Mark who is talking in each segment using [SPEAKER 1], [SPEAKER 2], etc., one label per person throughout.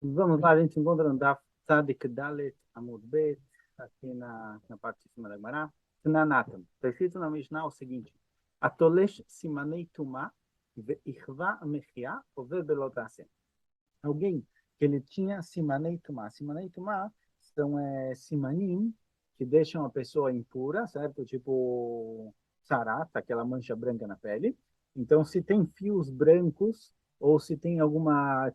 [SPEAKER 1] Vamos lá, a gente encontra no Daf Tzadik Dalet Amud Bet, aqui na parte de cima da Gemara. Tananatam. Está escrito na Mishnah o seguinte: Atolesh simanei tumá ve'ichva mechia over belotase. Alguém que ele tinha simanei tumá. Simanei tumá são simanim que deixam a pessoa impura, certo? Tipo sarat, aquela mancha branca na pele. Então, se tem fios brancos ou se tem alguma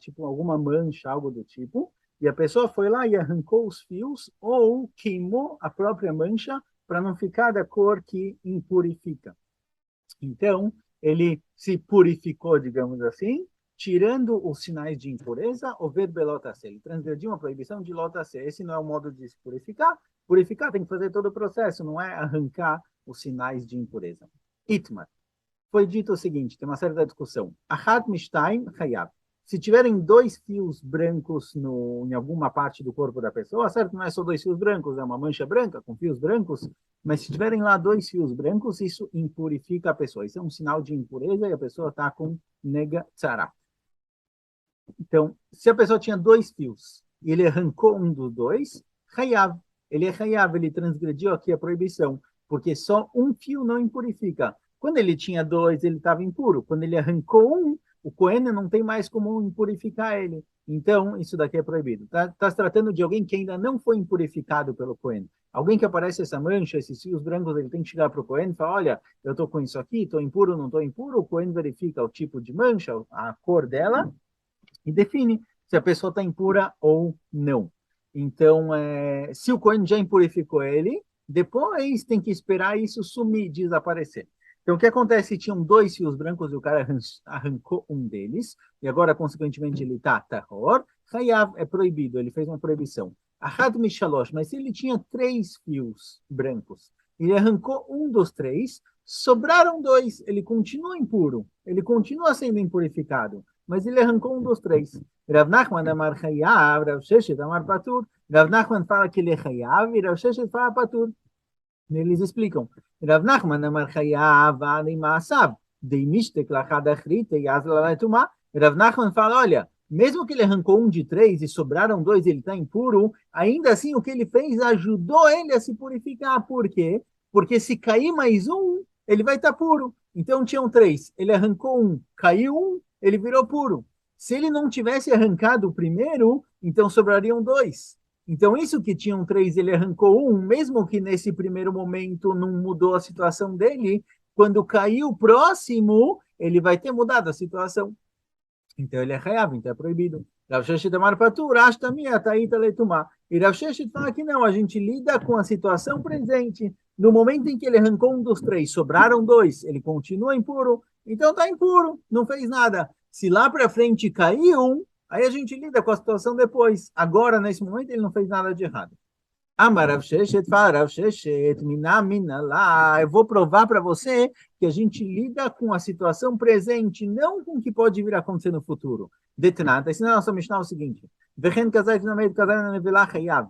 [SPEAKER 1] mancha, algo do tipo, e a pessoa foi lá e arrancou os fios ou queimou a própria mancha para não ficar da cor que impurifica. Então, ele se purificou, digamos assim, tirando os sinais de impureza, o ver belotase. Ele transgrediu uma proibição de lotase. Esse não é o modo de se purificar. Purificar tem que fazer todo o processo, não é arrancar os sinais de impureza. Itmar. Foi dito o seguinte, tem uma certa discussão. Achat mishtaim hayab. Se tiverem dois fios brancos em alguma parte do corpo da pessoa, certo? Não é só dois fios brancos, é uma mancha branca com fios brancos, mas se tiverem lá dois fios brancos, isso impurifica a pessoa. Isso é um sinal de impureza e a pessoa está com nega tzara. Então, se a pessoa tinha dois fios e ele arrancou um dos dois, hayav. Ele é hayav, ele transgrediu aqui a proibição, porque só um fio não impurifica. Quando ele tinha dois, ele estava impuro. Quando ele arrancou um, o Cohen não tem mais como impurificar ele. Então, isso daqui é proibido. Tá se tratando de alguém que ainda não foi impurificado pelo Cohen. Alguém que aparece essa mancha, esses fios brancos, ele tem que chegar para o Cohen e falar, olha, eu estou com isso aqui, estou impuro, não estou impuro. O Cohen verifica o tipo de mancha, a cor dela, e define se a pessoa está impura ou não. Então, se o Cohen já impurificou ele, depois tem que esperar isso sumir, desaparecer. Então, o que acontece? Tinham dois fios brancos e o cara arrancou um deles, e agora, consequentemente, ele está tahor. Hayav é proibido, ele fez uma proibição. Ahad mishalosh, mas se ele tinha três fios brancos, ele arrancou um dos três, sobraram dois, ele continua impuro, ele continua sendo impurificado, mas ele arrancou um dos três. Rav Nachman amar chayav, Rav Sheshet amar patur. Rav Nachman fala que ele é chayav e Rav Sheshet fala patur. Eles explicam. Rav Nachman amar chayav ani maasav. Deimishtek lachad achrite yaz laletuma. Rav Nachman fala, olha, mesmo que ele arrancou um de três e sobraram dois, ele está impuro, ainda assim o que ele fez ajudou ele a se purificar. Por quê? Porque se cair mais um, ele vai estar puro. Então tinham três, ele arrancou um, caiu um, ele virou puro. Se ele não tivesse arrancado o primeiro, então sobrariam dois. Então, isso que tinham três, ele arrancou um, mesmo que nesse primeiro momento não mudou a situação dele, quando caiu o próximo, ele vai ter mudado a situação. Então, ele é hayav, então é proibido. Rav Sheshet amar patur, ashtami ataita letumá. E Rav Sheshet fala que não, a gente lida com a situação presente. No momento em que ele arrancou um dos três, sobraram dois, ele continua impuro, então está impuro, não fez nada. Se lá para frente cair um, aí a gente lida com a situação depois. Agora, nesse momento, ele não fez nada de errado. Amar Rav Sheshet, fala Rav Sheshet, mina lá. Eu vou provar para você que a gente lida com a situação presente, não com o que pode vir a acontecer no futuro. Detenata. Esse na nossa Mishnah é o seguinte. Vechen kazait na meio de kazait na nevelah hayav.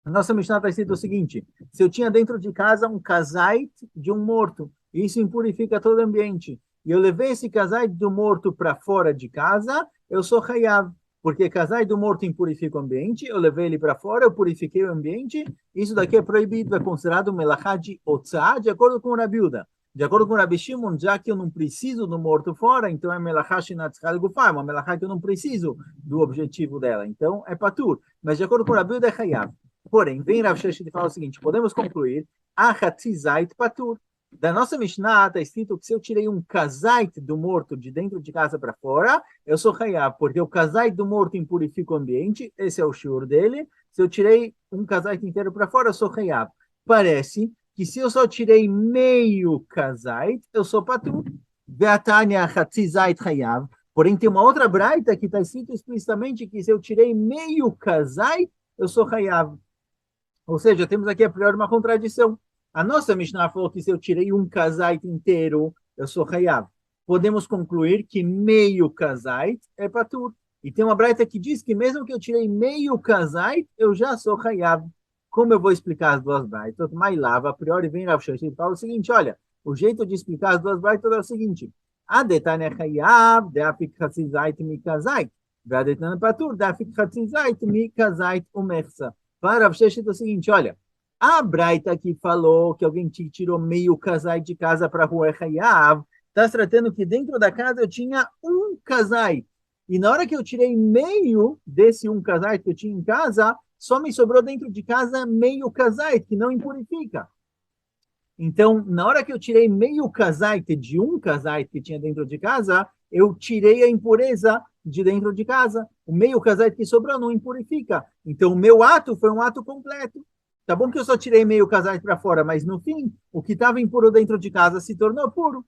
[SPEAKER 1] A nossa Mishnah está escrito o seguinte: se eu tinha dentro de casa um kazait de um morto, e isso impurifica todo o ambiente, e eu levei esse kazait do morto para fora de casa, eu sou hayav. Porque casai do morto impurifica o ambiente, eu levei ele para fora, eu purifiquei o ambiente, isso daqui é proibido, é considerado melachá de otzá, de acordo com o Rabiuda. De acordo com o Rabi Shimon, já que eu não preciso do morto fora, então é melachá shinatzchal gufá, é uma melachá que eu não preciso do objetivo dela, então é patur. Mas de acordo com o Rabiuda é hayav. Porém, vem Rav Sheshet e fala o seguinte, podemos concluir, achatzizait patur. Da nossa Mishnah está escrito que se eu tirei um kazait do morto de dentro de casa para fora, eu sou hayav, porque o kazait do morto impurifica o ambiente, esse é o shiur dele. Se eu tirei um kazait inteiro para fora, eu sou hayav. Parece que se eu só tirei meio kazait, eu sou patur. Ve'atanya chatzizait hayav. Porém, tem uma outra braita que está escrito explicitamente que se eu tirei meio kazait, eu sou hayav. Ou seja, temos aqui a priori uma contradição. A nossa Mishnah falou que se eu tirei um kazait inteiro, eu sou hayav. Podemos concluir que meio kazait é patur. E tem uma braita que diz que mesmo que eu tirei meio kazait, eu já sou hayav. Como eu vou explicar as duas braitas? Mailava, a priori vem Rav Sheshet e fala o seguinte, olha, o jeito de explicar as duas braitas é o seguinte, a detanya hayav de apik kazait mi kazait. Vadetnan patur, dafik chatzizait, mikazait umersa. Para Rav Sheshet é o seguinte, olha, a Braita que falou que alguém te tirou meio casai de casa para a rua Hayav, está se tratando que dentro da casa eu tinha um casai. E na hora que eu tirei meio desse um casai que eu tinha em casa, só me sobrou dentro de casa meio casai, que não impurifica. Então, na hora que eu tirei meio casaite de um casaite que tinha dentro de casa, eu tirei a impureza de dentro de casa. O meio casaite que sobrou não impurifica. Então, o meu ato foi um ato completo. Tá bom que eu só tirei meio casaite para fora, mas no fim, o que estava impuro dentro de casa se tornou puro.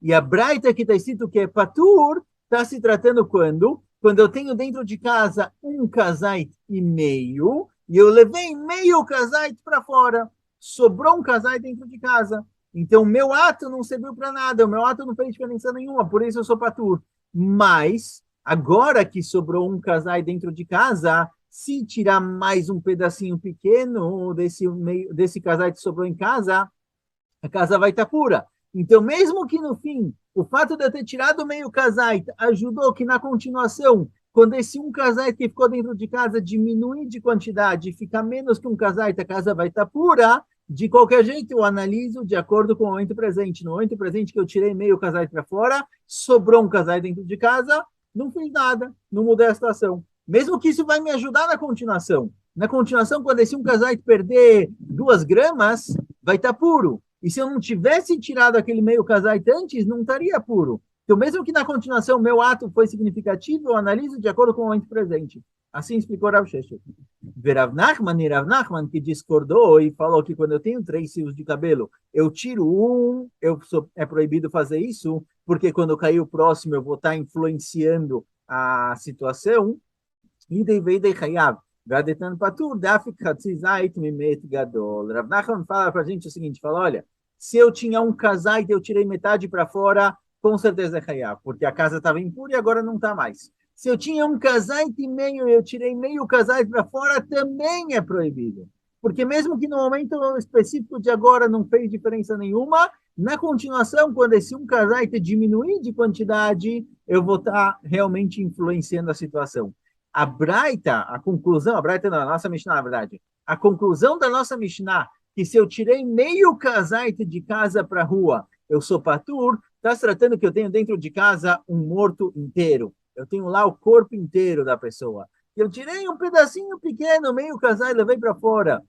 [SPEAKER 1] E a braita que está escrito que é patur, está se tratando quando? Quando eu tenho dentro de casa um casaite e meio, e eu levei meio casaite para fora. Sobrou um casaite dentro de casa. Então, o meu ato não serviu para nada, o meu ato não fez diferença nenhuma, por isso eu sou patur. Mas, agora que sobrou um casaite dentro de casa, se tirar mais um pedacinho pequeno desse casaite que sobrou em casa, a casa vai estar pura. Então, mesmo que no fim, o fato de eu ter tirado meio casaite ajudou que na continuação, quando esse um casaite que ficou dentro de casa diminuir de quantidade, ficar menos que um casaite, a casa vai estar pura, de qualquer jeito eu analiso de acordo com o momento presente. No momento presente que eu tirei meio casaite para fora, sobrou um casaite dentro de casa, não fiz nada, não mudei a situação. Mesmo que isso vai me ajudar na continuação. Na continuação, quando esse um casaite perder 2 gramas, vai estar puro. E se eu não tivesse tirado aquele meio casaite antes, não estaria puro. Então, mesmo que na continuação o meu ato foi significativo, eu analiso de acordo com o momento presente. Assim explicou Rav Sheshet. Rav Nachman, que discordou e falou que quando eu tenho 3 fios de cabelo, eu tiro um, é proibido fazer isso, porque quando cair o próximo eu vou estar influenciando a situação. E devei de Hayav. Gadetan Patur, Dafik Hatzizait Mimet Gadol. Rav Nachman fala para a gente o seguinte, fala, olha, se eu tinha um casaite, eu tirei metade para fora, com certeza é Hayav, porque a casa estava impura e agora não está mais. Se eu tinha um casaite e meio, eu tirei meio casaite para fora, também é proibido. Porque mesmo que no momento específico de agora não fez diferença nenhuma, na continuação, quando esse um casaite diminuir de quantidade, eu vou estar realmente influenciando a situação. A Braita, a conclusão, a Braita não, a nossa Mishnah, na verdade, a conclusão da nossa Mishnah, que se eu tirei meio casaite de casa para a rua, eu sou patur, está se tratando que eu tenho dentro de casa um morto inteiro. Eu tenho lá o corpo inteiro da pessoa. Eu tirei um pedacinho pequeno, meio casaite, levei para fora.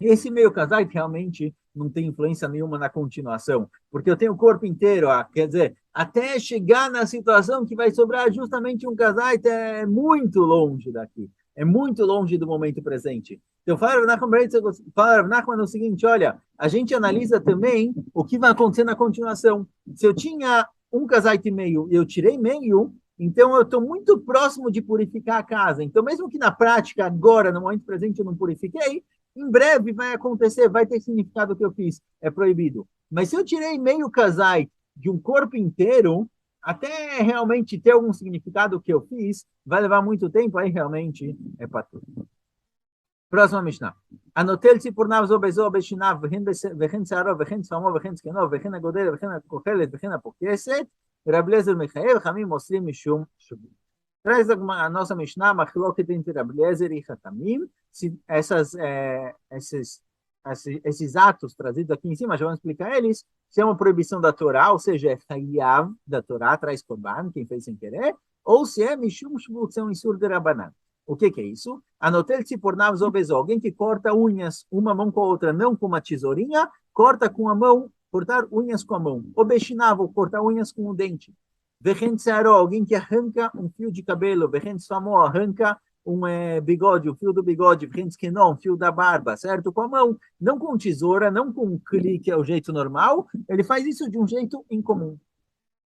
[SPEAKER 1] Esse meio casaite realmente não tem influência nenhuma na continuação, porque eu tenho o corpo inteiro, quer dizer, até chegar na situação que vai sobrar justamente um casaite é muito longe daqui, é muito longe do momento presente. Então, fala Rav Nachman o seguinte, olha, a gente analisa também o que vai acontecer na continuação. Se eu tinha um casaite e meio e eu tirei meio, então eu estou muito próximo de purificar a casa. Então, mesmo que na prática, agora, no momento presente, eu não purifiquei, em breve vai acontecer, vai ter significado o que eu fiz, é proibido. Mas se eu tirei meio casaite de um corpo inteiro, até realmente ter algum significado o que eu fiz, vai levar muito tempo, aí realmente é para tudo. Próxima Mishnah. Anotel-se por navzo bezo beshinav, vehen searo, vehen tzfamo, vehen tzkeno, vehen agodel, vehen akochelet, vehen apokeset, Rav Lezer Mechael, Hamim Moslim Mishum Shubim. Traz a nossa Mishnah, Machloket entre Rav Lezer e Hatamim, esses atos trazidos aqui em cima, já vamos explicar eles, se é uma proibição da Torá, ou seja, é Hayav da Torá, traz Korban, quem fez sem querer, ou se é Mishum Shubut, são Isur de Rabanan. O que é isso? Anotel-se por navos obeso, alguém que corta unhas uma mão com a outra, não com uma tesourinha, corta com a mão, cortar unhas com a mão. Obeshinavo, cortar unhas com o dente. Vehen tsearo, alguém que arranca um fio de cabelo. Vehen tsamo, arranca um bigode, o fio do bigode. Vehen tskenon, fio da barba, certo? Com a mão, não com tesoura, não com clique, que é o jeito normal. Ele faz isso de um jeito incomum.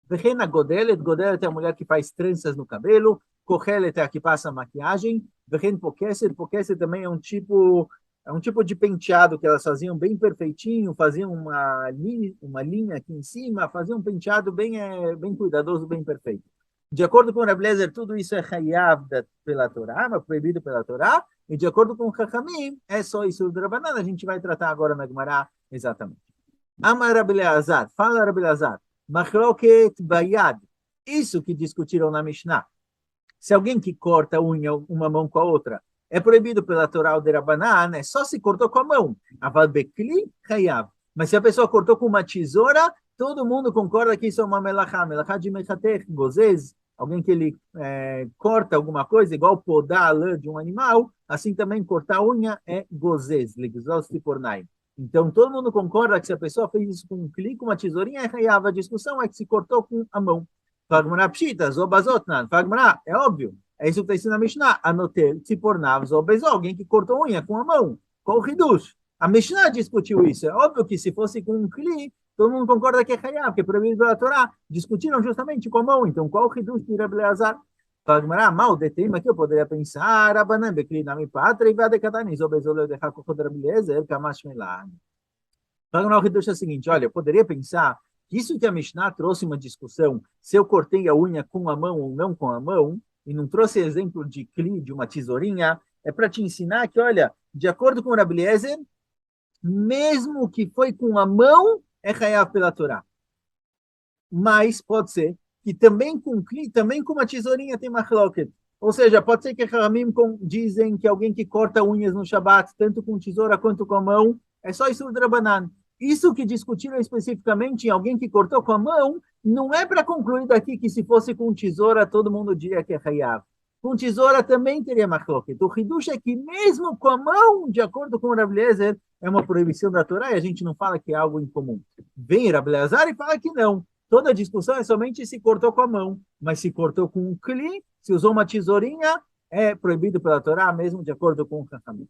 [SPEAKER 1] Vehen agodelet, godelet é a mulher que faz tranças no cabelo. Kohelet é a que passa maquiagem. Vehen pokeset, pokeset também é um tipo de penteado que elas faziam bem perfeitinho, faziam uma linha aqui em cima, faziam um penteado bem cuidadoso, bem perfeito. De acordo com o Rav Lezer, tudo isso é Hayav pela Torá, mas proibido pela Torá, e de acordo com o Chachamim, é só isso do Rabanan, a gente vai tratar agora na Gemara exatamente. Amar Rav Leazar, fala Rav Leazar, Machloket Bayad, isso que discutiram na Mishnah, Se alguém que corta a unha uma mão com a outra, é proibido pela Torá ou Derabanan, é só se cortou com a mão. Aval bekli chayav. Mas se a pessoa cortou com uma tesoura, todo mundo concorda que isso é uma melachá. Melachá de mechatech, gozez, alguém que ele corta alguma coisa, igual podar a lã de um animal, assim também cortar a unha é gozez, ligzos tipornai. Então, todo mundo concorda que se a pessoa fez isso com um clique, uma tesourinha, é chayav. A discussão é que se cortou com a mão. Fagmará pshita, zobazotnan. Fagmará, é óbvio. É isso que está ensinando a Mishnah. Anotel, tzipornav, zobezó. Alguém que cortou unha com a mão. Qual o hidush? A Mishnah discutiu isso. É óbvio que se fosse com um kli, todo mundo concorda que é hayav, que é proibido pela Torá. Discutiram justamente com a mão. Então, qual o hidush de Rabi Eleazar? Fagmará, mal de tema que eu poderia pensar. Rabanan, bekli nami patra, e vadekatani, zobezó, leu deixar com o Rabi Eleazar, kamash melan. Fagmará, o hidush é o seguinte, olha, eu poderia pensar isso que a Mishnah trouxe uma discussão, se eu cortei a unha com a mão ou não com a mão, e não trouxe exemplo de cli, de uma tesourinha, é para te ensinar que, olha, de acordo com o Rabi Eliezer, mesmo que foi com a mão, é chayav pela Torá. Mas pode ser que também com cli, também com uma tesourinha tem machloket. Ou seja, pode ser que Ramim dizem que alguém que corta unhas no Shabat, tanto com tesoura quanto com a mão, é só isso do Rabanan. Isso que discutiram especificamente em alguém que cortou com a mão, não é para concluir daqui que se fosse com tesoura, todo mundo diria que é hayav. Com tesoura também teria machloket. O hidush é que mesmo com a mão, de acordo com o Rabi Eliezer, é uma proibição da Torá e a gente não fala que é algo incomum. Vem Rabi Eleazar e fala que não. Toda a discussão é somente se cortou com a mão, mas se cortou com um cli, se usou uma tesourinha, é proibido pela Torá, mesmo de acordo com o Chachamim.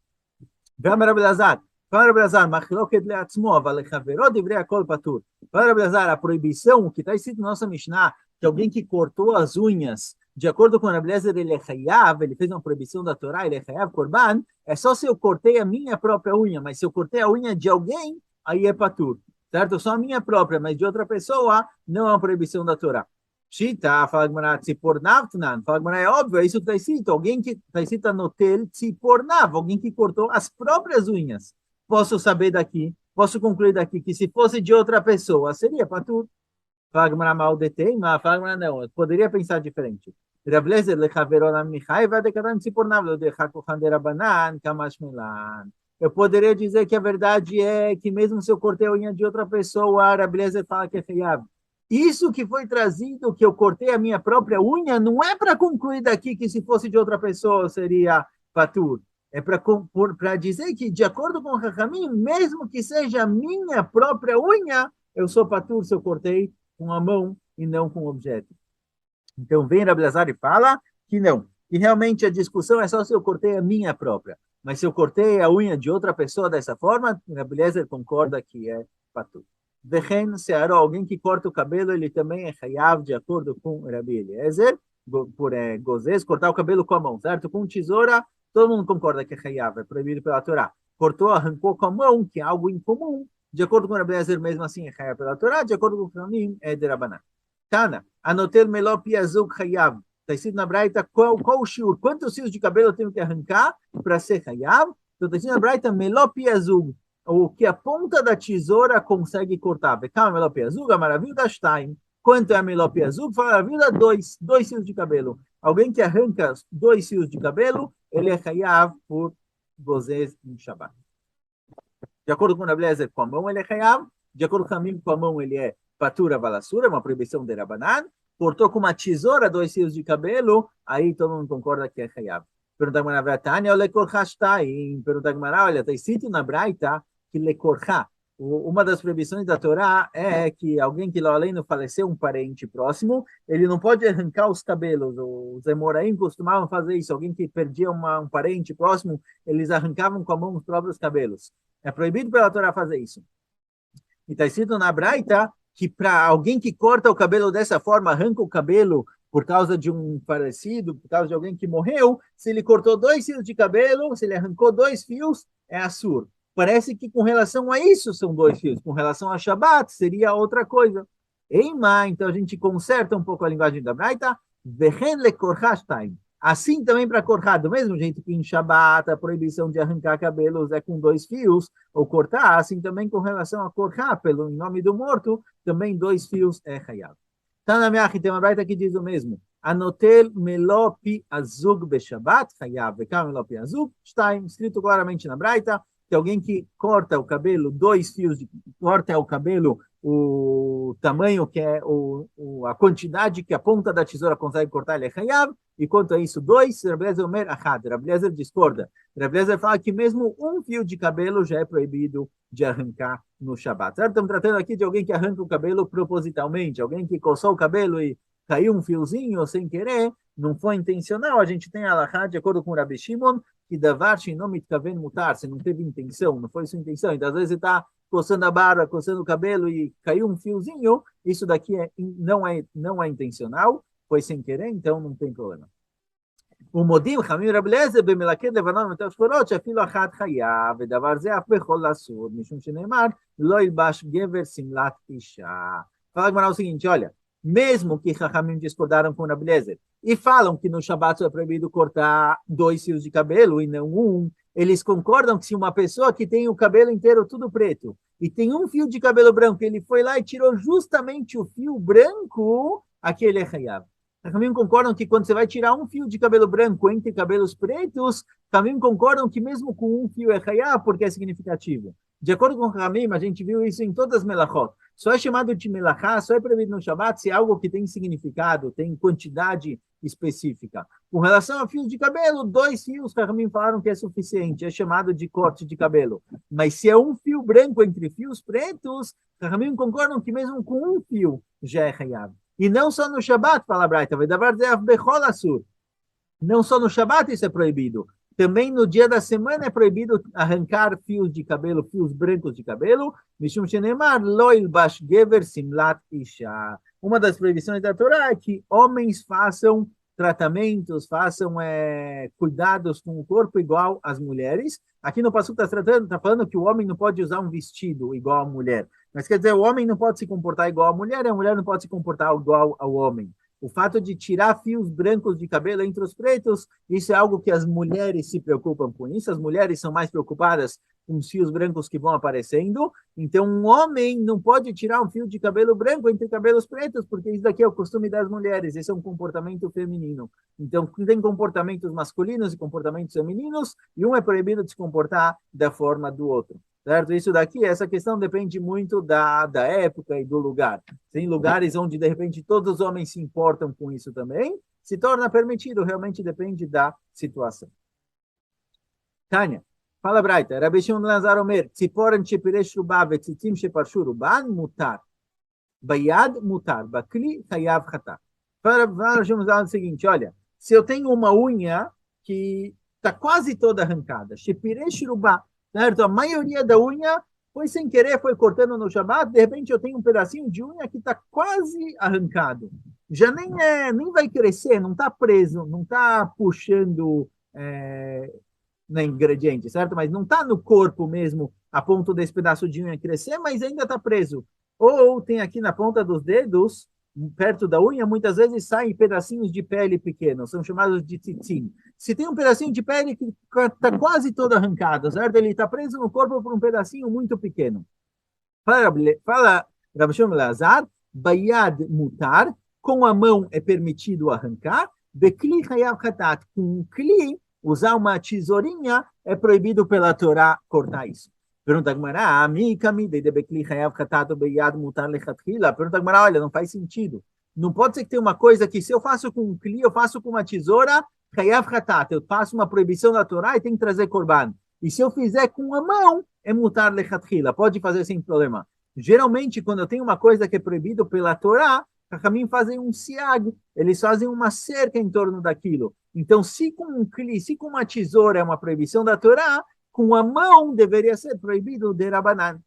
[SPEAKER 1] Vamos Rabi Eleazar. Fala, Rabi Eleazar, machloket leatzmo, aval lechaverot divrei hakol patur. Fala, Rabi Eleazar, a proibição que está escrito na nossa Mishnah, que alguém que cortou as unhas, de acordo com o Rabi Eleazar, ele é chayav, ele fez uma proibição da Torá, ele é chayav korban, é só se eu cortei a minha própria unha, mas se eu cortei a unha de alguém, aí é patur. Certo? Só a minha própria, mas de outra pessoa, não é uma proibição da Torá. Shita, fala Gmará, tzipornavtnan, fala Gmará, é óbvio, é isso que está escrito, alguém que está escrito anotel, tzipornav, alguém que cortou as próprias unhas. Posso saber daqui, posso concluir daqui que se fosse de outra pessoa, seria patur. Fala Gmará, mal de teima, fala Gmará, não, eu poderia pensar diferente. Rablezer lechaveron michai vai decadar tzipornav, lo deixar kochan derabanan, kamash melan. Eu poderia dizer que a verdade é que mesmo se eu cortei a unha de outra pessoa, a Rabi Eliezer fala que é chayav. Isso que foi trazido, que eu cortei a minha própria unha, não é para concluir daqui que se fosse de outra pessoa seria patur. É para dizer que, de acordo com o Chachamim, mesmo que seja a minha própria unha, eu sou patur se eu cortei com a mão e não com o objeto. Então vem Rabi Eliezer e fala que não. E realmente a discussão é só se eu cortei a minha própria. Mas se eu cortei a unha de outra pessoa dessa forma, Rabi Eliezer concorda que é patur. Vechen searó, alguém que corta o cabelo, ele também é chayav, de acordo com Rabi Eliezer, por gozês, cortar o cabelo com a mão, certo? Com tesoura, todo mundo concorda que é chayav, é proibido pela Torá. Cortou, arrancou com a mão, que é algo incomum, de acordo com Rabi Eliezer, mesmo assim é chayav pela Torá, de acordo com o Ramim, é de Rabanan. Tana, anotel meló piazuk chayav. Está escrito na Braita qual o shiur, quantos fios de cabelo eu tenho que arrancar para ser chayav? Então está escrito na Braita meló piazuk, o que a ponta da tesoura consegue cortar. Becama meló piazuk, a maravilha da Stein. Quanto é a meló piazuk? Fala a maravilha, dois fios de cabelo. Alguém que arranca 2 fios de cabelo, ele é chayav por gozês no Shabbat. De acordo com o Rabi Eliezer, com a mão ele é chayav. De acordo com o Ramim, com a mão ele é patura valassura, uma proibição de Rabanan. Cortou com uma tesoura 2 fios de cabelo, aí todo mundo concorda que é chayav. Pergunta Gmará, Vatania, olha, korchashtain. Pergunta Gmará, olha, está escrito na Braita que lekorchá. Uma das proibições da Torá é que alguém que lá além não faleceu, um parente próximo, ele não pode arrancar os cabelos. Os Emoraim costumavam fazer isso. Alguém que perdia um parente próximo, eles arrancavam com a mão os próprios cabelos. É proibido pela Torá fazer isso. E está escrito na Braita que para alguém que corta o cabelo dessa forma, arranca o cabelo por causa de um falecido, por causa de alguém que morreu, se ele cortou 2 fios de cabelo, se ele arrancou 2 fios, é assur. Parece que com relação a isso são 2 fios, com relação a Shabbat seria outra coisa. Eima, então a gente conserta um pouco a linguagem da Braita, vehen lekorchashtaim. Assim também para cortar, do mesmo jeito que em Shabbat a proibição de arrancar cabelos é com 2 fios, ou cortar, assim também com relação a cortar pelo em nome do morto, também 2 fios é chayav. Tá na minha tem uma Braita que diz o mesmo. Anotel melo pi azug beshabat, chayav, vekam melo pi azug. Está escrito claramente na Braita que alguém que corta o cabelo, 2 fios, corta o cabelo, o tamanho que é a quantidade que a ponta da tesoura consegue cortar, ele é chayav. E quanto a isso, 2, Rabi Eliezer omer achad. Rabi Eliezer discorda. Rabi Eliezer fala que mesmo 1 fio de cabelo já é proibido de arrancar no Shabat. Certo? Estamos tratando aqui de alguém que arranca o cabelo propositalmente, alguém que coçou o cabelo e caiu um fiozinho sem querer, não foi intencional. A gente tem a alahá, de acordo com o Rabi Shimon, que davar não mitkaven mutar, se não teve intenção, não foi sua intenção. Então, às vezes, você está coçando a barba, coçando o cabelo e caiu um fiozinho, isso daqui não é intencional, foi sem querer, então não tem problema. ומודים חכמים רבי אליעזר במלכד לבנון ומתר שחורות שאפילו אחת חיה, ודבר זה אף בכל אסור, משום שנאמר, לא ילבש גבר שמלת אישה. Fala agora o seguinte, olha, mesmo que Chachamim discordaram com Rabi Eliezer e falam que no Shabat é proibido cortar 2 fios de cabelo e não 1, eles concordam que se uma pessoa que tem o cabelo inteiro tudo preto e tem 1 fio de cabelo branco, ele foi lá e tirou justamente o fio branco, aquele é Hayav. Também concordam que quando você vai tirar 1 fio de cabelo branco entre cabelos pretos, também concordam que mesmo com 1 fio é Hayav, porque é significativo. De acordo com o Ramim, a gente viu isso em todas as melachot. Só é chamado de melachá, só é proibido no Shabat se é algo que tem significado, tem quantidade específica. Com relação a fios de cabelo, 2 fios, o Ramim falaram que é suficiente, é chamado de corte de cabelo. Mas se é 1 fio branco entre fios pretos, o Ramim concordam que mesmo com 1 fio já é Hayav. E não só no Shabat, fala a Braita, não só no Shabat isso é proibido. Também no dia da semana é proibido arrancar fios de cabelo, fios brancos de cabelo. Mishum shenemar, lo ilbash gever simlat isha. Uma das proibições da Torá é que homens façam tratamentos, façam cuidados com o corpo igual às mulheres. Aqui no Passuco está falando que o homem não pode usar um vestido igual à mulher. Mas quer dizer, o homem não pode se comportar igual à mulher, e a mulher não pode se comportar igual ao homem. O fato de tirar fios brancos de cabelo entre os pretos, isso é algo que as mulheres se preocupam com isso. As mulheres são mais preocupadas com os fios brancos que vão aparecendo. Então, um homem não pode tirar um fio de cabelo branco entre cabelos pretos, porque isso daqui é o costume das mulheres. Esse é um comportamento feminino. Então, tem comportamentos masculinos e comportamentos femininos, e um é proibido de se comportar da forma do outro. Certo? Isso daqui, essa questão depende muito da época e do lugar. Tem lugares onde, de repente, todos os homens se importam com isso também, se torna permitido, realmente depende da situação. Tânia, fala Braita, Rabi Shimon Lazar Omer, Tziporan shepiresh ruba vetzitzim sheparshu ruban mutar, bayad mutar, bakli chayav chata. Fala Rabi Shimon Lazar o seguinte, olha, se eu tenho uma unha que está quase toda arrancada, shepiresh ruba, certo? A maioria da unha foi sem querer, foi cortando no Shabat, de repente eu tenho um pedacinho de unha que está quase arrancado. Já nem vai crescer, não está preso, não está puxando no ingrediente, certo? Mas não está no corpo mesmo, a ponto desse pedaço de unha crescer, mas ainda está preso. Ou tem aqui na ponta dos dedos, perto da unha, muitas vezes saem pedacinhos de pele pequenos, são chamados de tzitzim. Se tem um pedacinho de pele que está quase todo arrancado, certo? Ele está preso no corpo por um pedacinho muito pequeno. Fala Rabi Shimon Lazar, bayad mutar, com a mão é permitido arrancar, bekli chayav chatat, com um kli, usar uma tesourinha, é proibido pela Torá cortar isso. Pergunta a Gemara, pergunta a Gemara, olha, não faz sentido. Não pode ser que tenha uma coisa que se eu faço com um kli, eu faço com uma tesoura, eu faço uma proibição da Torá e tenho que trazer korban. E se eu fizer com a mão, é mutar lechatchila, pode fazer sem problema. Geralmente, quando eu tenho uma coisa que é proibido pela Torá, Chachamim fazem um siag, eles fazem uma cerca em torno daquilo. Então, se com um kli, se com uma tesoura é uma proibição da Torá, com a mão deveria ser proibido de Rabanan.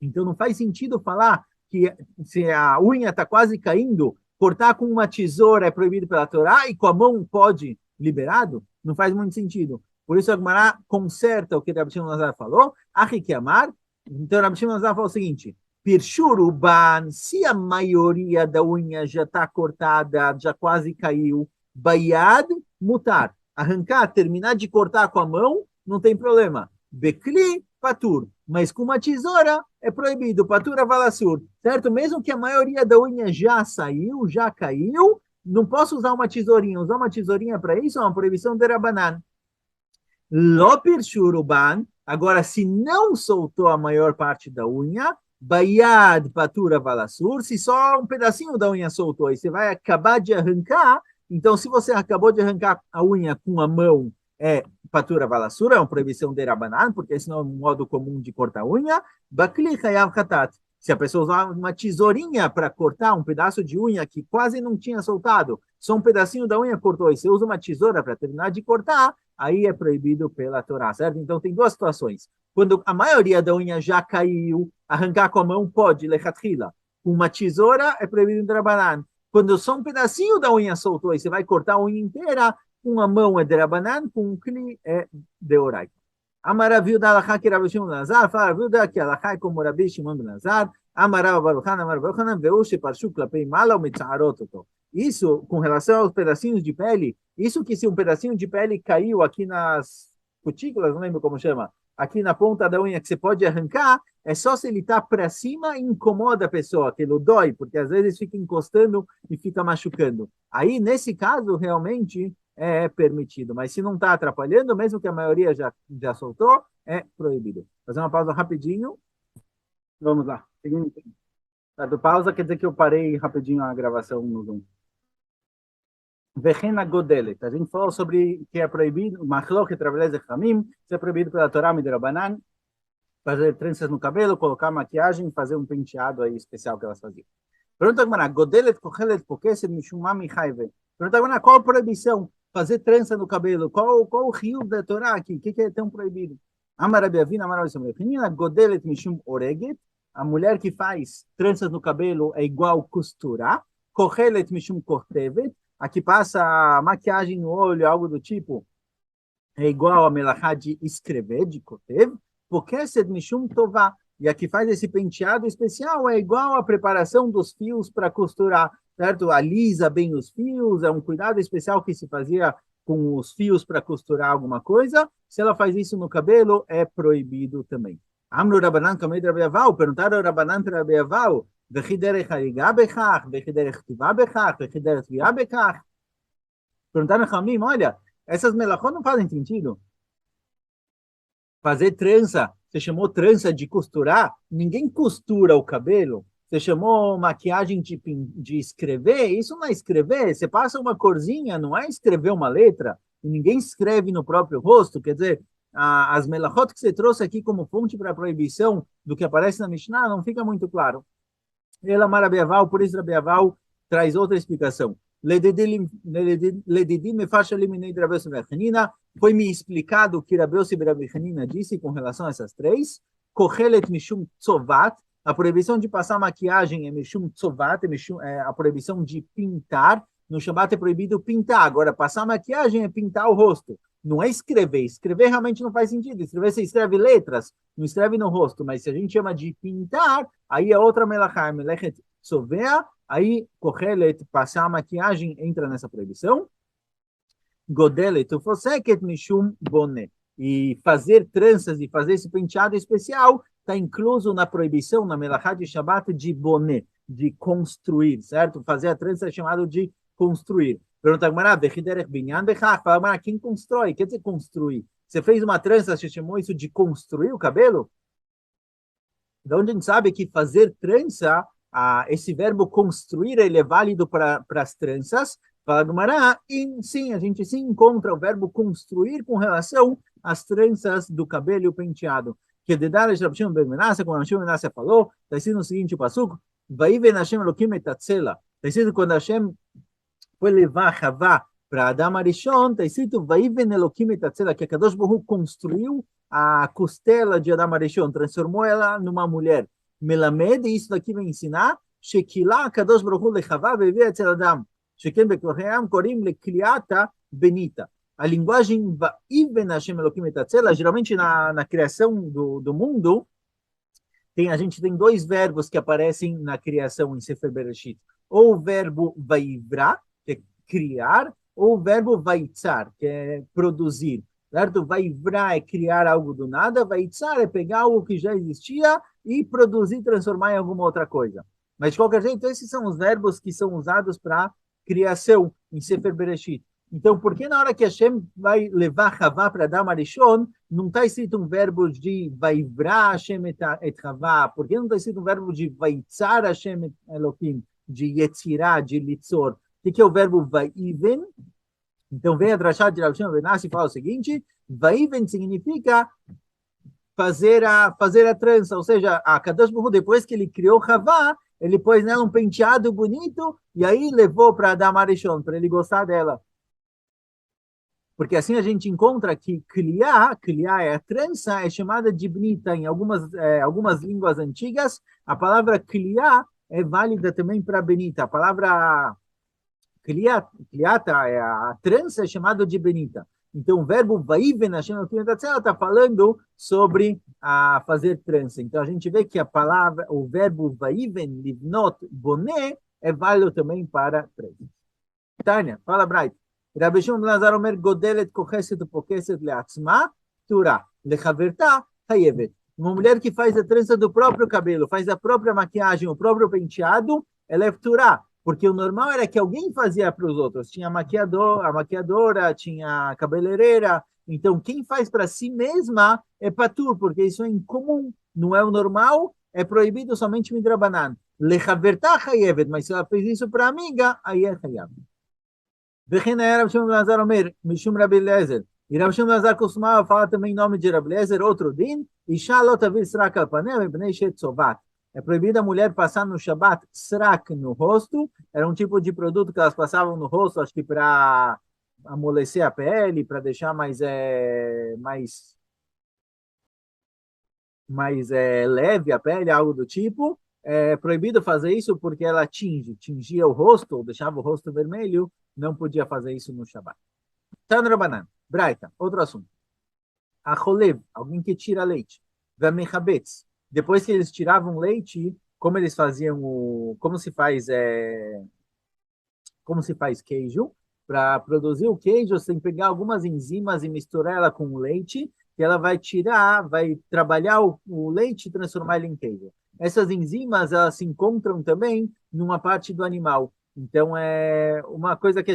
[SPEAKER 1] Então, não faz sentido falar que se a unha está quase caindo, cortar com uma tesoura é proibido pela Torá e com a mão pode, liberado? Não faz muito sentido. Por isso, a Gemara conserta o que Rabi Shimon Lazar falou. Amar. Então, Rabi Shimon Lazar falou o seguinte, Pirshuruban, se a maioria da unha já está cortada, já quase caiu, Bayad, mutar. Arrancar, terminar de cortar com a mão, não tem problema. Bekli, patur. Mas com uma tesoura é proibido. Patura valassur. Certo? Mesmo que a maioria da unha já saiu, já caiu, não posso usar uma tesourinha. Usar uma tesourinha para isso é uma proibição de Rabanan. Lopir Shuruban, agora, se não soltou a maior parte da unha, Bayad Patura Valassur, se só um pedacinho da unha soltou e você vai acabar de arrancar, então se você acabou de arrancar a unha com a mão, é Patura Valassur, é uma proibição de Rabanan, porque esse não é um modo comum de cortar unha, Bakli Hayav Hatat. Se a pessoa usar uma tesourinha para cortar um pedaço de unha que quase não tinha soltado, só um pedacinho da unha cortou, e você usa uma tesoura para terminar de cortar, aí é proibido pela Torá, certo? Então tem duas situações. Quando a maioria da unha já caiu, arrancar com a mão pode, lechatchila. Com uma tesoura é proibido em Drabanan. Quando só um pedacinho da unha soltou e você vai cortar a unha inteira, com a mão é Drabanan, com um cli é Deorai. Amaraviu da Alachá que Rabi Shimon ben Lazar, falaviu da que Alachá é como Rabi Shimon ben Lazar, Amarav Baruchan, Amar Baruchan, Veuche Parshu Klapei Mala ou Mitzarototo. Isso, com relação aos pedacinhos de pele, isso que se um pedacinho de pele caiu aqui nas cutículas, não lembro como chama, aqui na ponta da unha que você pode arrancar, é só se ele está para cima e incomoda a pessoa, que ele dói, porque às vezes fica encostando e fica machucando. Aí, nesse caso, realmente é permitido, mas se não está atrapalhando, mesmo que a maioria já soltou, é proibido. Fazer uma pausa rapidinho. Vamos lá. Seguindo. Pausa quer dizer que eu parei rapidinho a gravação no Zoom. Vechena Godelet. A gente falou sobre que é proibido, Machlok através de Hamim, se é proibido pela Torá Midrabanan, fazer tranças no cabelo, colocar maquiagem, fazer um penteado aí especial que elas faziam. Pergunta agora, Godelet Kohelet Pokesed Mishumami Haive. Pergunta agora, qual a proibição? Fazer trança no cabelo. Qual o rio da Torá aqui? O que é tão proibido? Amarabiavina, Amarabiavina, Godelet Mishum Oreget. A mulher que faz tranças no cabelo é igual costurar. Kohelet Mishum Kortevet. A que passa maquiagem no olho, algo do tipo, é igual a melachá de escrever, de kotev, porque sed mishum tová. E a que faz esse penteado especial é igual a preparação dos fios para costurar, certo? Alisa bem os fios, é um cuidado especial que se fazia com os fios para costurar alguma coisa. Se ela faz isso no cabelo, é proibido também. Amru Rabanan Kamei Rabi Aval, perguntaram ao Rabanan para Rabi Aval, וכי דרך הריגה בכך, וכי דרך כתיבה בכך, וכי דרך תביעה בכך. Perguntaram a Hamim, olha, essas melachot não fazem sentido. Fazer trança, você chamou trança de costurar, ninguém costura o cabelo. Você chamou maquiagem de escrever, isso não é escrever, você passa uma corzinha, não é escrever uma letra, e ninguém escreve no próprio rosto, quer dizer, as melachot que você trouxe aqui como fonte para a proibição do que aparece na Mishnah não fica muito claro. Ela Marabiaval, por isso Rabiaval traz outra explicação. Foi me explicado o que Rabi Yossi ben Rabi Hanina disse com relação a essas três. Kohelet mishum tzovat, a proibição de passar maquiagem é mishum tzovat, é a proibição de pintar. No Shabbat é proibido pintar. Agora, passar maquiagem é pintar o rosto. Não é escrever. Escrever realmente não faz sentido. Escrever, você escreve letras, não escreve no rosto. Mas se a gente chama de pintar, aí é outra melachá, melechet sovea, aí kohelet, passar a maquiagem, entra nessa proibição. Godelet, ufoseket mishum boné. E fazer tranças e fazer esse penteado especial está incluso na proibição, na melachá de Shabbat, de boné, de construir, certo? Fazer a trança é chamado de construir. Pergunta a Gemara, quem constrói? Quer dizer construir? Você fez uma trança, você chamou isso de construir o cabelo? De onde a gente sabe que fazer trança, esse verbo construir, ele é válido para as tranças? Fala Gemara, sim, a gente sim encontra o verbo construir com relação às tranças do cabelo e o penteado. Que de dar Rabi Shimon ben Menasseh, como Rabi Shimon ben Menasseh falou, está escrito no seguinte passuco, Vaiven Hashem Elokim et Atzela. Está escrito quando Hashem foi levar Havá para Adam Arishon, está escrito Vaiven Elokim et Atzela, que a Kadosh Baruch Hu construiu a costela de Adam Arishon, transformou ela numa mulher. Melamed, e isso daqui vai ensinar, Shekilá Kadosh Baruch Hu lechavá vevê etzel Adam, Shekem bekoream korim lekliata benita. A linguagem Vaiven Hashem Elokim et Atzela, geralmente na criação do mundo, a gente tem dois verbos que aparecem na criação em Sefer Bereshit. Ou o verbo vaivra, que é criar, ou o verbo vaitzar, que é produzir. Certo? Vaivra é criar algo do nada, vaitzar é pegar algo que já existia e produzir, transformar em alguma outra coisa. Mas, de qualquer jeito, esses são os verbos que são usados para criação em Sefer Bereshit. Então, por que na hora que Hashem vai levar Havá para Adam Arishon, não está escrito um verbo de Vaivra Hashem et Havá? Por que não está escrito um verbo de Vaitzar Hashem et Elohim, de Yetzirah, de Litzor? O que é o verbo Vaiven? Então, vem a Drashá de Rav Shimon ben Nassi e fala o seguinte: Vaiven significa fazer a trança, ou seja, a Kadosh Baruch Hu, depois que ele criou Havá, ele pôs nela um penteado bonito e aí levou para Adam Arishon, para ele gostar dela. Porque assim a gente encontra que criar é a trança, é chamada de bonita em algumas línguas antigas. A palavra criar é válida também para benita. A palavra criata, a trança, é chamada de benita. Então, o verbo vaiven, está falando sobre fazer trança. Então, a gente vê que o verbo vaiven, livnot, boné, é válido também para trança. Tânia, fala, Bright. Rabbi Shimon ben Lazar omer godelet kocheset upokeset leatzma tura lechaverta hayevet. Uma mulher que faz a trança do próprio cabelo, faz a própria maquiagem, o próprio penteado, ela é tura, porque o normal era que alguém fazia para os outros. Tinha a maquiadora, tinha a cabeleireira. Então, quem faz para si mesma é patur, porque isso é incomum, não é o normal, é proibido somente midrabanan. Lechaverta hayevet, mas se ela fez isso para a amiga, aí é hayav. וכן היה רב שמעון בן אלעזר אומר, משום רבי אליעזר. E Rav Shimon ben Lazar costumava falar também em nome de Rabi Eliezer, outro din, Isha lo tavir srak al paneh mipnei shetzovat. É proibido a mulher passar no Shabat srak no rosto, era um tipo de produto que elas passavam no rosto, acho que para amolecer a pele, para deixar mais leve a pele, algo do tipo. É proibido fazer isso porque ela tingia o rosto, deixava o rosto vermelho, não podia fazer isso no Shabat. Tanrabanan, Braita, outro assunto. A Cholev, alguém que tira leite. Vamechabetz, depois que eles tiravam leite, como eles faziam como se faz queijo? Para produzir o queijo, você tem que pegar algumas enzimas e misturar ela com o leite, que ela vai trabalhar o leite e transformar ele em queijo. Essas enzimas, elas se encontram também numa parte do animal. Então, é uma coisa que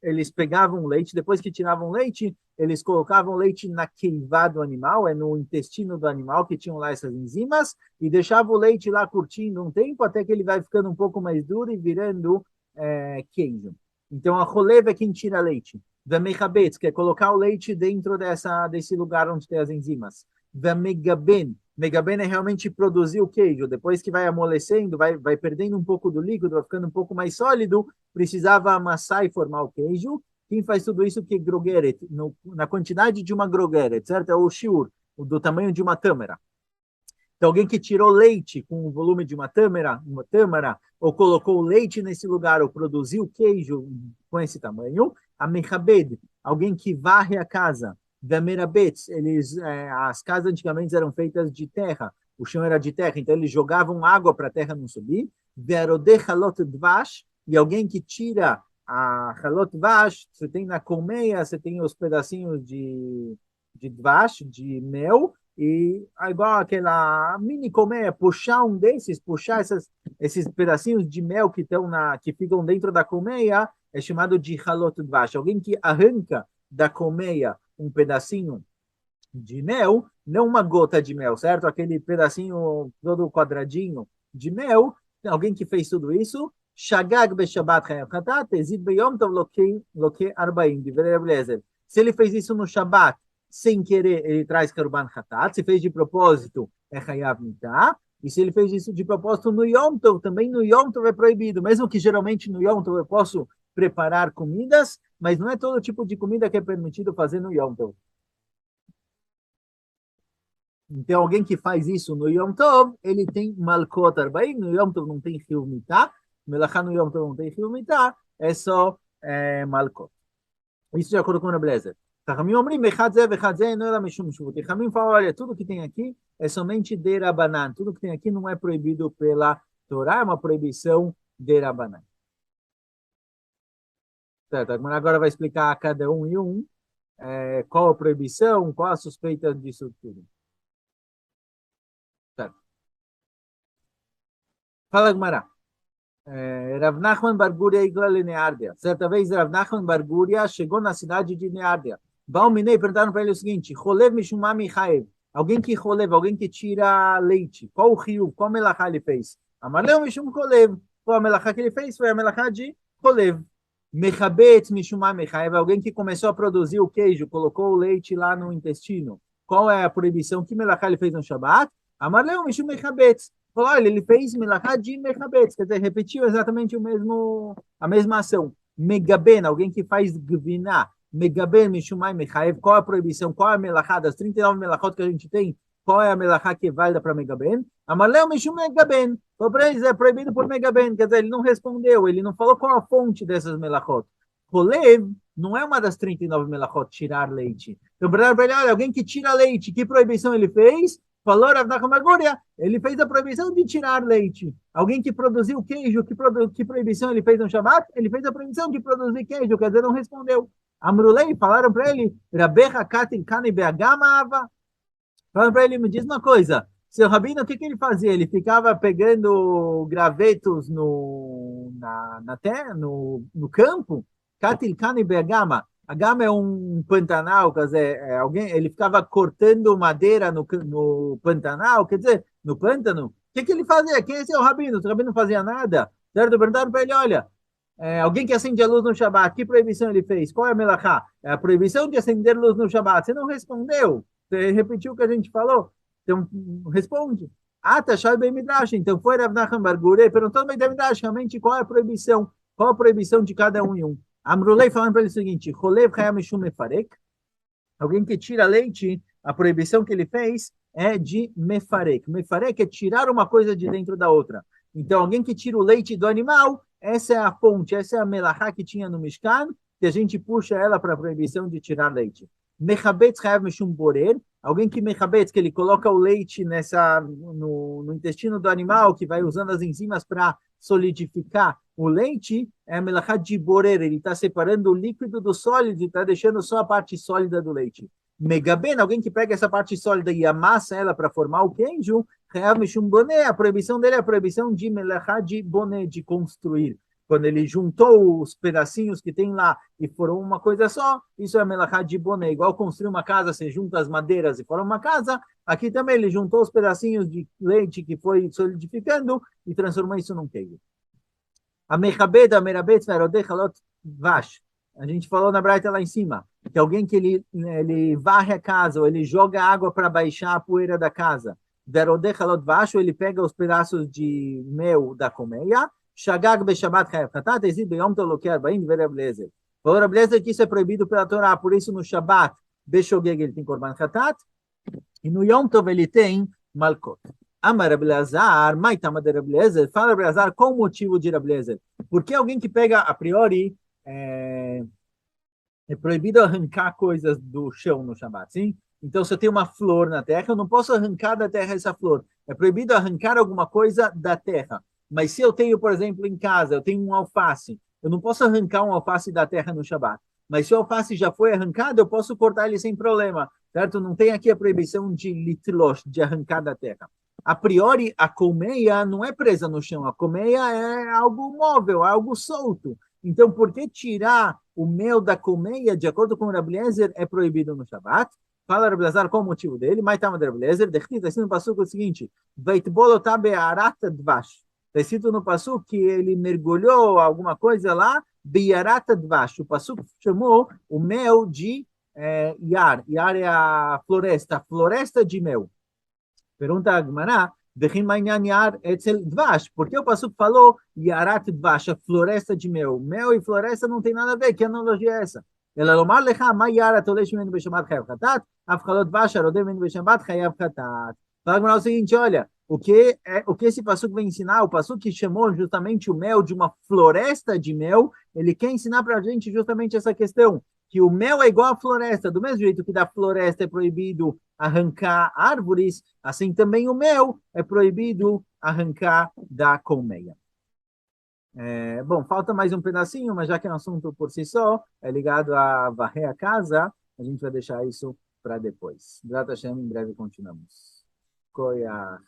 [SPEAKER 1] eles pegavam leite, depois que tiravam leite, eles colocavam leite na queivada do animal, no intestino do animal, que tinham lá essas enzimas, e deixavam o leite lá curtindo um tempo, até que ele vai ficando um pouco mais duro e virando queijo. Então, a roleva é quem tira leite. Vamechabetz, que é colocar o leite dentro desse lugar onde tem as enzimas. Vamegaben, megaben é realmente produzir o queijo. Depois que vai amolecendo, vai perdendo um pouco do líquido, vai ficando um pouco mais sólido, precisava amassar e formar o queijo. Quem faz tudo isso que é grogeret, na quantidade de uma grogeret, certo? É o shiur, do tamanho de uma tâmara. Então, alguém que tirou leite com o volume de uma tâmara, ou colocou leite nesse lugar, ou produziu queijo com esse tamanho. A mechabed, alguém que varre a casa. Da merabetz, as casas antigamente eram feitas de terra, o chão era de terra, então eles jogavam água para a terra não subir. Verodeh halot dvash, e alguém que tira a halot dvash, você tem na colmeia, você tem os pedacinhos de dvash, de mel, e igual aquela mini colmeia, puxar esses pedacinhos de mel que ficam dentro da colmeia, é chamado de halot dvash. Alguém que arranca da colmeia um pedacinho de mel, não uma gota de mel, certo? Aquele pedacinho todo quadradinho de mel, alguém que fez tudo isso, Shagag be-Shabbat chayav tezid beyom tov loke 40, divrei Rabbi Eliezer. Se ele fez isso no Shabbat, sem querer, ele traz Karban Hatat. Se fez de propósito, é Hayav Mitah. E se ele fez isso de propósito no Yom Tov, também no Yom Tov é proibido. Mesmo que geralmente no Yom Tov eu posso preparar comidas, mas não é todo tipo de comida que é permitido fazer no Yom Tov. Então, alguém que faz isso no Yom Tov, ele tem Malkot Arbaim, no Yom Tov não tem Chiyuv Mitah, Melachá no Yom Tov não tem Chiyuv Mitah, é só Malkot. Isso de acordo com o Rabbi Eliezer. Chachamim falam, olha, tudo que tem aqui é somente derabanan, tudo que tem aqui não é proibido pela Torá, é uma proibição derabanan. Certo, agora vai explicar a cada um e um qual a proibição, qual a suspeita disso tudo. Certo. Fala, Gmará. Rav Nachman Bar Guria Igla Neardia. Certa vez Rav Nachman Bar Guria chegou na cidade de Neardia. Balminei perguntaram para ele o seguinte: Cholev Mishumah Michaev. Alguém que cholev, alguém que tira leite. Qual o rio? Qual melachá ele fez? Amaleu Mishum Cholev. Qual a melachá que ele fez? Foi a melachá de cholev. Mechabetz Mishumah Michaev. Alguém que começou a produzir o queijo, colocou o leite lá no intestino. Qual é a proibição? Que melachá ele fez no Shabat? Amaleu Mishum Mechabetz. Falou, olha, ele fez melachá de mechabetz, quer dizer, repetiu exatamente a mesma ação. Megaben, alguém que faz gviná, megaben, mishumai, mechaev, qual é a proibição, qual é a melachá, das 39 melachot que a gente tem, qual é a melachá que é válida para megaben? Amaleu, mishum, megaben. Falou para eles, é proibido por megaben, quer dizer, ele não respondeu, ele não falou qual a fonte dessas melachot. Rolev não é uma das 39 melachot, tirar leite. Então, para ele, olha, alguém que tira leite, que proibição ele fez? Falou Rav Nachman Bar Guria, ele fez a proibição de tirar leite. Alguém que produziu queijo, que proibição ele fez no Shabat? Ele fez a proibição de produzir queijo, quer dizer, não respondeu. Amrulei, falaram para ele, Rabecha Katin Kani Beagama Ava. Falaram para ele, me diz uma coisa, seu rabino, o que ele fazia? Ele ficava pegando gravetos na terra, no campo? Katil Kani Beagama. A gama é um pantanal, quer dizer, ele ficava cortando madeira no pantanal, quer dizer, no pântano. O que ele fazia? Quem é seu rabino? O rabino não fazia nada. Certo? Perguntaram para ele, olha, alguém que acende a luz no Shabat, que proibição ele fez? Qual é a melachá? É a proibição de acender luz no Shabat. Você não respondeu. Você repetiu o que a gente falou. Então, responde. Ah, tá, Shai Ben Midrash. Então, foi Rav Nachman Bar Guria e perguntou no Ben Midrash, realmente, qual é a proibição? Qual a proibição de cada um e um? Amrulei falando para ele o seguinte, Cholev Chayam Mishum Mefarek, alguém que tira leite, a proibição que ele fez é de Mefarek. Mefarek é tirar uma coisa de dentro da outra. Então, alguém que tira o leite do animal, essa é a fonte, essa é a melachá que tinha no Mishkan, que a gente puxa ela para a proibição de tirar leite. Mechabetz Chayav Mishum Borer, alguém que mechabetz, que ele coloca o leite no intestino do animal, que vai usando as enzimas para solidificar o leite, é a melachá de borer, ele está separando o líquido do sólido e está deixando só a parte sólida do leite. Megaben, alguém que pega essa parte sólida e amassa ela para formar o queijo, a proibição dele é a proibição de melachá de boné, de construir. Quando ele juntou os pedacinhos que tem lá e foram uma coisa só, isso é melachá de boné. Igual construir uma casa, você junta as madeiras e forma uma casa, aqui também ele juntou os pedacinhos de leite que foi solidificando e transformou isso num queijo. A Mechabed, a Merabet, Verodechalot, Vash. A gente falou na Braita lá em cima, que alguém que ele varre a casa, ou ele joga água para baixar a poeira da casa. Verodechalot Vash, ou ele pega os pedaços de mel da colmeia. Shagag Beshabat Chayav Chatat, Ezid Beyom Toloquei Arbaim, Vereblezer. Falou Reblezer que isso é proibido pela Torá, por isso no Shabat, Beshogeg ele tem Korban Chatat, e no Yom Tov ele tem Malkot. Amar Rabelazar, Maitama de Rabelezer, fala Rabelazar, qual o motivo de Rabelezer? Porque alguém que pega, a priori, é proibido arrancar coisas do chão no Shabat, sim? Então, se eu tenho uma flor na terra, eu não posso arrancar da terra essa flor. É proibido arrancar alguma coisa da terra. Mas se eu tenho, por exemplo, em casa, eu tenho um alface, eu não posso arrancar um alface da terra no Shabat. Mas se o alface já foi arrancado, eu posso cortar ele sem problema, certo? Não tem aqui a proibição de litlosh, de arrancar da terra. A priori, a colmeia não é presa no chão, a colmeia é algo móvel, algo solto. Então, por que tirar o mel da colmeia, de acordo com o Rabi Eliezer, é proibido no Shabat? Fala Rabi Eliezer, qual o motivo dele? Mas tá, Rabi Eliezer, está escrito no passuco o seguinte, Veitbolotá be'arata dvash. Está escrito no passuco que ele mergulhou alguma coisa lá, be'arata dvash. O passuco chamou o mel de Yar. Yar é a floresta de mel. Pergunta a Gemara, por que o passuco falou Yarat Dvash, a floresta de mel? Mel e floresta não tem nada a ver, que analogia é essa? Ela lomar lecha, ma yarat olesh menu beshamat chayav chatat, afchalot vash arodem menu beshamat chayav chatat. Fala Gemara o seguinte, olha, o que esse passuco vem ensinar? O passuco que chamou justamente o mel de uma floresta de mel, ele quer ensinar para a gente justamente essa questão, que o mel é igual à floresta, do mesmo jeito que da floresta é proibido arrancar árvores, assim também o mel é proibido arrancar da colmeia. Bom, falta mais um pedacinho, mas já que é um assunto por si só, é ligado a varrer a casa, a gente vai deixar isso para depois. Grata Hashem, em breve continuamos. Koyach.